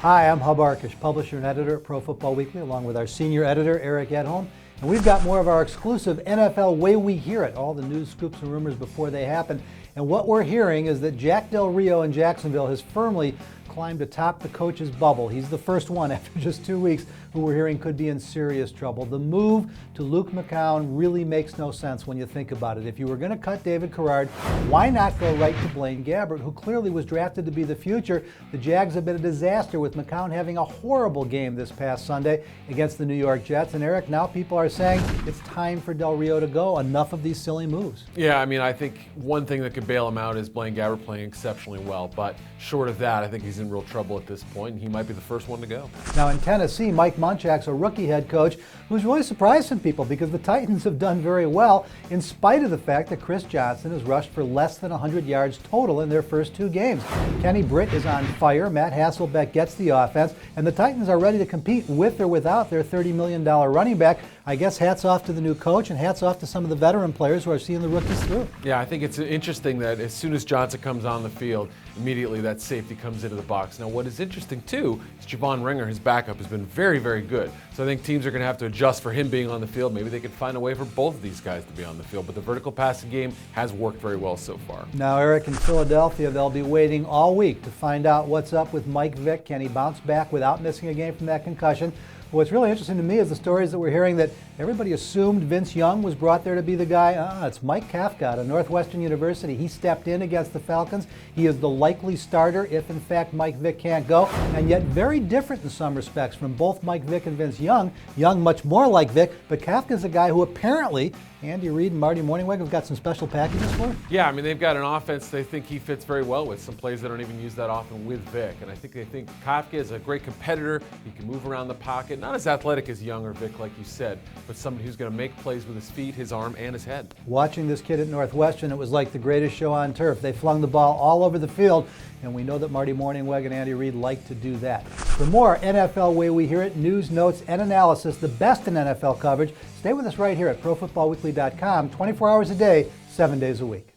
Hi, I'm Hub Arkish, publisher and editor at Pro Football Weekly, along with our senior editor, Eric Edholm. And we've got more of our exclusive NFL Way We Hear It, all the news, scoops, and rumors before they happen. And what we're hearing is that Jack Del Rio in Jacksonville has firmly climbed atop the coach's bubble. He's the first one after just 2 weeks who we're hearing could be in serious trouble. The move to Luke McCown really makes no sense when you think about it. If you were going to cut David Carrard, why not go right to Blaine Gabbert, who clearly was drafted to be the future? The Jags have been a disaster with McCown having a horrible game this past Sunday against the New York Jets. And Eric, now people are saying it's time for Del Rio to go. Enough of these silly moves. Yeah, I mean, I think one thing that could bail him out is Blaine Gabbert playing exceptionally well. But short of that, I think he's in real trouble at this point, and he might be the first one to go. Now in Tennessee, Mike Munchak's a rookie head coach who's really surprised some people because the Titans have done very well in spite of the fact that Chris Johnson has rushed for less than 100 yards total in their first 2 games. Kenny Britt is on fire, Matt Hasselbeck gets the offense, and the Titans are ready to compete with or without their $30 million running back. I guess hats off to the new coach and hats off to some of the veteran players who are seeing the rookies through. Yeah, I think it's interesting that as soon as Johnson comes on the field, immediately that safety comes into the box. Now what is interesting too is Javon Ringer, his backup, has been very, very good. So I think teams are going to have to adjust for him being on the field. Maybe they could find a way for both of these guys to be on the field. But the vertical passing game has worked very well so far. Now, Eric, in Philadelphia, they'll be waiting all week to find out what's up with Mike Vick. Can he bounce back without missing a game from that concussion? What's really interesting to me is the stories that we're hearing that everybody assumed Vince Young was brought there to be the guy. It's Mike Kafka out of Northwestern University. He stepped in against the Falcons. He is the likely starter if, in fact, Mike Vick can't go. And yet very different in some respects from both Mike Vick and Vince Young. Young much more like Vick, but Kafka's a guy who apparently Andy Reid and Marty Mornhinweg have got some special packages for? Yeah, I mean, they've got an offense they think he fits very well with. Some plays that don't even use that often with Vic. And I think they think Kafka is a great competitor. He can move around the pocket. Not as athletic as Young or Vic, like you said, but somebody who's going to make plays with his feet, his arm, and his head. Watching this kid at Northwestern, it was like the greatest show on turf. They flung the ball all over the field, and we know that Marty Mornhinweg and Andy Reid like to do that. For more NFL Way We Hear It, news, notes, and analysis, the best in NFL coverage, stay with us right here at ProFootballWeekly.com, 24 hours a day, 7 days a week.